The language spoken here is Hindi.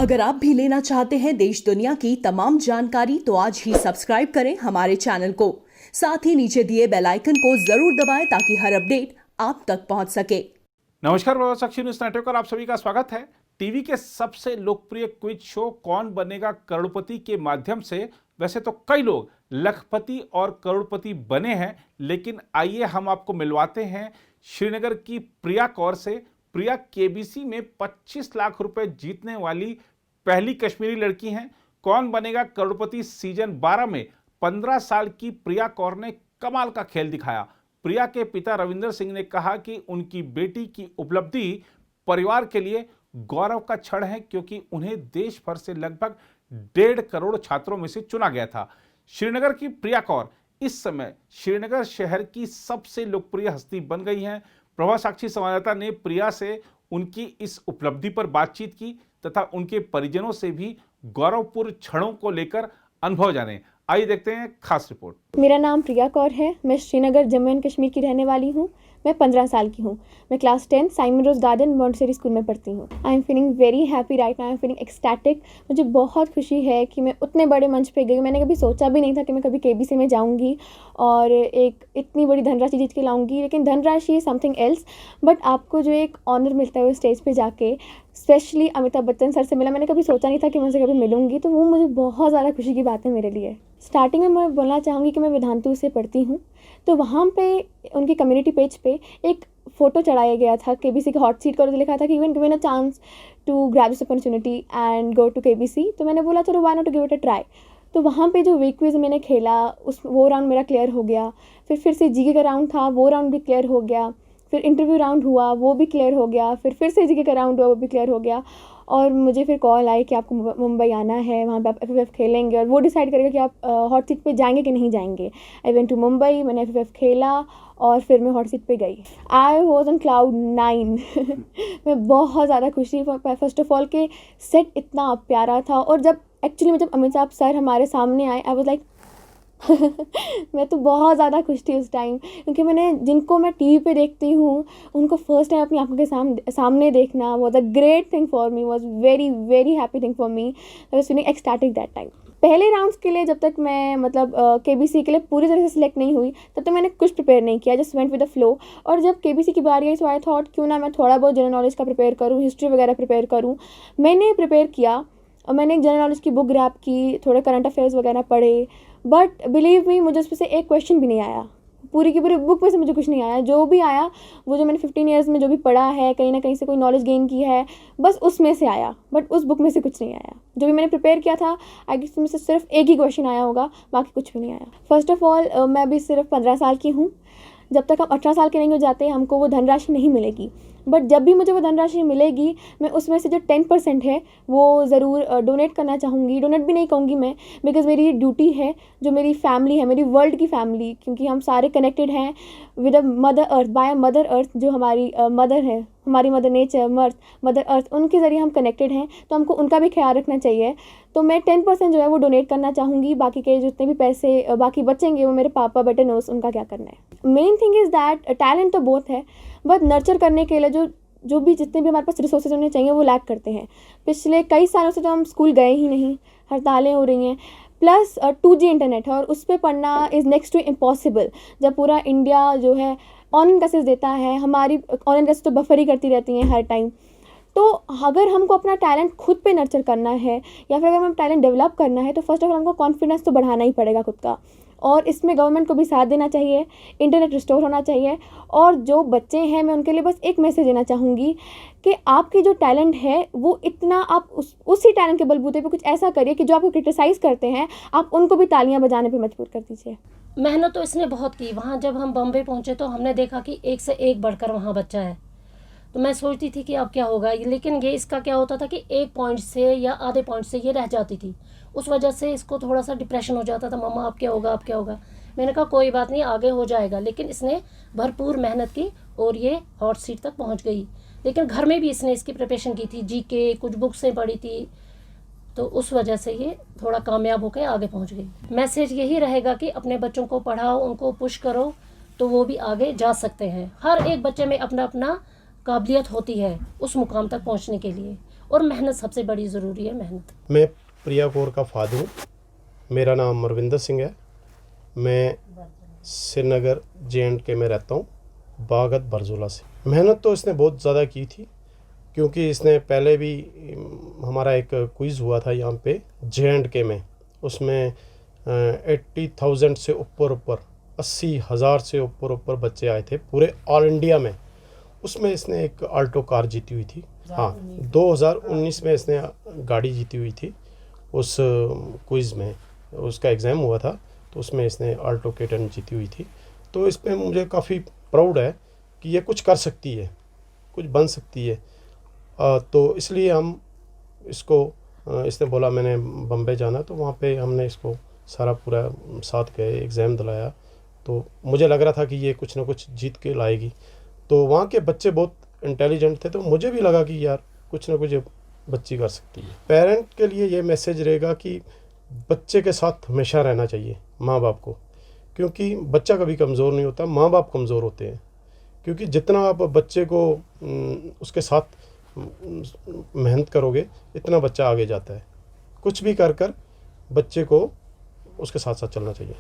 अगर आप भी लेना चाहते हैं देश दुनिया की तमाम जानकारी तो आज ही सब्सक्राइब करें हमारे चैनल को। साथ ही नीचे दिए बेल आइकन को जरूर दबाएं ताकि हर अपडेट आप तक पहुंच सके। नमस्कार, साक्षी न्यूज नेटवर्क पर आप सभी का स्वागत है। टीवी के सबसे लोकप्रिय क्विज शो कौन बनेगा करोड़पति के माध्यम से वैसे तो कई लोग लखपति और करोड़पति बने हैं, लेकिन आइए हम आपको मिलवाते हैं श्रीनगर की प्रिया कौर से। प्रिया केबीसी में 25 लाख रुपए जीतने वाली पहली कश्मीरी लड़की हैं। कौन बनेगा करोड़पति सीजन 12 में 15 साल की प्रिया कौर ने कमाल का खेल दिखाया। प्रिया के पिता रविंदर सिंह ने कहा कि उनकी बेटी की उपलब्धि परिवार के लिए गौरव का क्षण है, क्योंकि उन्हें देश भर से लगभग 1.5 करोड़ छात्रों में से चुना गया था। श्रीनगर की प्रिया कौर इस समय श्रीनगर शहर की सबसे लोकप्रिय हस्ती बन गई हैं। प्रभा साक्षी संवाददाता ने प्रिया से उनकी इस उपलब्धि पर बातचीत की तथा उनके परिजनों से भी गौरवपूर्ण क्षणों को लेकर अनुभव जाने। आइए देखते हैं खास रिपोर्ट। मेरा नाम प्रिया कौर है। मैं श्रीनगर जम्मू एंड कश्मीर की रहने वाली हूँ। मैं 15 साल की हूँ। मैं class 10 Simon Rose Garden Montessori School में पढ़ती हूँ। I am feeling very happy right now. I am feeling ecstatic. मुझे बहुत खुशी है कि मैं उतने बड़े मंच पे गई। मैंने कभी सोचा भी नहीं था कि मैं कभी केबीसी में जाऊँगी और एक इतनी बड़ी धनराशि जीत के लाऊंगी, लेकिन धनराशि समथिंग एल्स। बट आपको जो एक ऑनर मिलता है वो स्टेज पे जाके, स्पेशली अमिताभ बच्चन सर से मिला, मैंने कभी सोचा नहीं था कि मैं उनसे कभी मिलूंगी, तो वो मुझे बहुत ज़्यादा खुशी की बात है मेरे लिए। स्टार्टिंग में मैं बोलना चाहूँगी कि मैं विधानतू से पढ़ती हूँ, तो वहाँ पे उनकी कम्युनिटी पेज पे एक फ़ोटो चढ़ाया गया था केबीसी के हॉट सीट का, और लिखा था कि even given a chance to grab this opportunity and go to KBC. तो मैंने बोला चलो why not to give it a try. तो वहाँ पे जो वीक क्विज मैंने खेला वो राउंड मेरा क्लियर हो गया। फिर से जीके का राउंड था, वो राउंड भी क्लियर हो गया। फिर इंटरव्यू राउंड हुआ, वो भी क्लियर हो गया। फिर से जीके का राउंड हुआ, वो भी क्लियर हो गया। और मुझे फिर कॉल आई कि आपको मुंबई आना है, वहाँ पे आप एफएफएफ खेलेंगे और वो डिसाइड करेगा कि आप हॉट सीट पे जाएंगे कि नहीं जाएंगे। आई वेंट टू मुंबई, मैंने एफएफएफ खेला और फिर मैं हॉट सीट पे गई। आई वॉज ऑन क्लाउड 9 मैं बहुत ज़्यादा खुश थी। फर्स्ट ऑफ ऑल के सेट इतना प्यारा था, और जब अमिताभ सर हमारे सामने आए, आई वॉज लाइक मैं तो बहुत ज़्यादा खुश थी उस टाइम, क्योंकि जिनको मैं टीवी पे देखती हूँ उनको फर्स्ट टाइम अपनी आंखों के सामने देखना was a great thing for me, was very very happy thing for me. I was feeling ecstatic that time. पहले राउंड्स के लिए जब तक मैं केबीसी के लिए पूरी तरह से सिलेक्ट नहीं हुई, तब तक मैंने कुछ प्रिपेयर नहीं किया, just went with the flow. और जब केबीसी की बारी आई, सो आई थॉट क्यों ना मैं थोड़ा बहुत जनरल नॉलेज का प्रिपेयर करूँ, हिस्ट्री वगैरह प्रिपेयर करूँ। मैंने प्रिपेयर किया और मैंने एक जनरल नॉलेज की बुक ग्रैब की, थोड़े करंट अफेयर्स वगैरह पढ़े, बट बिलीव मी मुझे उसमें से एक क्वेश्चन भी नहीं आया। पूरी की पूरी बुक में से मुझे कुछ नहीं आया। जो भी आया वो जो मैंने 15 ईयर्स में जो भी पढ़ा है, कहीं ना कहीं से कोई नॉलेज गेन की है, बस उसमें से आया, बट उस बुक में से कुछ नहीं आया। जो भी मैंने प्रिपेयर किया था आई गेस उसमें से सिर्फ एक ही क्वेश्चन आया होगा, बाकी कुछ भी नहीं आया। फर्स्ट ऑफ ऑल मैं अभी सिर्फ 15 साल की हूँ। जब तक हम 18 साल के नहीं हो जाते हमको वो धनराशि नहीं मिलेगी, बट जब भी मुझे वो धनराशि मिलेगी मैं उसमें से जो 10% है वो ज़रूर डोनेट करना चाहूँगी। डोनेट भी नहीं कहूँगी मैं, बिकॉज़ मेरी ड्यूटी है, जो मेरी फैमिली है, मेरी वर्ल्ड की फैमिली, क्योंकि हम सारे कनेक्टेड हैं with a mother earth, by a mother earth, जो हमारी मदर है, हमारी मदर नेचर, मदर अर्थ, उनके ज़रिए हम कनेक्टेड हैं, तो हमको उनका भी ख्याल रखना चाहिए। तो मैं 10% जो है वो डोनेट करना चाहूँगी। बाकी के जितने भी पैसे बाकी बचेंगे वो मेरे पापा बेटर नोस उनका क्या करना है। Main thing is that talent तो बहुत है, बट नर्चर करने के लिए जो भी जितने भी हमारे पास रिसोर्सेज होने चाहिए वो लैक करते हैं। पिछले कई सालों से तो हम स्कूल गए ही नहीं, हड़तालें हो रही हैं, प्लस 2G इंटरनेट है और उस पर पढ़ना इज़ नेक्स्ट टू इम्पॉसिबल। जब पूरा इंडिया जो है ऑनलाइन क्लासेस देता है, हमारी ऑनलाइन क्लासेस तो बफर ही करती रहती हैं हर टाइम। तो अगर हमको अपना टैलेंट खुद पे नर्चर करना है या फिर अगर हमें टैलेंट डेवलप करना है, तो फर्स्ट ऑफ ऑल हमको कॉन्फिडेंस तो बढ़ाना ही पड़ेगा खुद का, और इसमें गवर्नमेंट को भी साथ देना चाहिए, इंटरनेट रिस्टोर होना चाहिए। और जो बच्चे हैं मैं उनके लिए बस एक मैसेज देना चाहूँगी कि आपकी जो टैलेंट है वो इतना आप उसी टैलेंट के बलबूते पे कुछ ऐसा करिए कि जो आपको क्रिटिसाइज़ करते हैं आप उनको भी तालियां बजाने पे मजबूर कर दीजिए। मेहनत तो इसने बहुत की। वहाँ जब हम बॉम्बे पहुँचे तो हमने देखा कि एक से एक बढ़कर वहाँ बच्चा है, तो मैं सोचती थी कि अब क्या होगा, लेकिन ये इसका क्या होता था कि 1 पॉइंट से या आधे पॉइंट से ये रह जाती थी। उस वजह से इसको थोड़ा सा डिप्रेशन हो जाता था, मम्मा अब क्या होगा, अब क्या होगा। मैंने कहा कोई बात नहीं, आगे हो जाएगा। लेकिन इसने भरपूर मेहनत की और ये हॉट सीट तक पहुंच गई। लेकिन घर में भी इसने इसकी प्रिपरेशन की थी, जीके कुछ बुक्सें पढ़ी थी, तो उस वजह से ये थोड़ा कामयाब होकर आगे पहुंच गई। मैसेज यही रहेगा कि अपने बच्चों को पढ़ाओ, उनको पुश करो, तो वो भी आगे जा सकते हैं। हर एक बच्चे में अपना अपना काबिलियत होती है उस मुकाम तक पहुंचने के लिए, और मेहनत सबसे बड़ी ज़रूरी है, मेहनत। मैं प्रिया कौर का फादर हूँ। मेरा नाम मरविंदर सिंह है। मैं श्रीनगर JNK में रहता हूँ, बागत बरजोला से। मेहनत तो इसने बहुत ज़्यादा की थी, क्योंकि इसने पहले भी हमारा एक क्विज़ हुआ था यहाँ पे JNK में, उसमें 80,000 से ऊपर 80,000 से ऊपर बच्चे आए थे पूरे ऑल इंडिया में। उसमें इसने एक आल्टो कार जीती हुई थी। हाँ, 2019 में इसने गाड़ी जीती हुई थी। उस क्विज़ में उसका एग्ज़ाम हुआ था, तो उसमें इसने आल्टो K10 जीती हुई थी। तो इस पर मुझे काफ़ी प्राउड है कि ये कुछ कर सकती है, कुछ बन सकती है। तो इसलिए हम इसको, इसने बोला मैंने बम्बई जाना, तो वहाँ पे हमने इसको सारा पूरा साथ गए, एग्ज़ाम दिलाया। तो मुझे लग रहा था कि ये कुछ ना कुछ जीत के लाएगी। तो वहाँ के बच्चे बहुत इंटेलिजेंट थे, तो मुझे भी लगा कि यार कुछ ना कुछ बच्ची कर सकती है। पेरेंट के लिए ये मैसेज रहेगा कि बच्चे के साथ हमेशा रहना चाहिए माँ बाप को, क्योंकि बच्चा कभी कमज़ोर नहीं होता, माँ बाप कमज़ोर होते हैं। क्योंकि जितना आप बच्चे को उसके साथ मेहनत करोगे, इतना बच्चा आगे जाता है। कुछ भी कर बच्चे को उसके साथ साथ चलना चाहिए।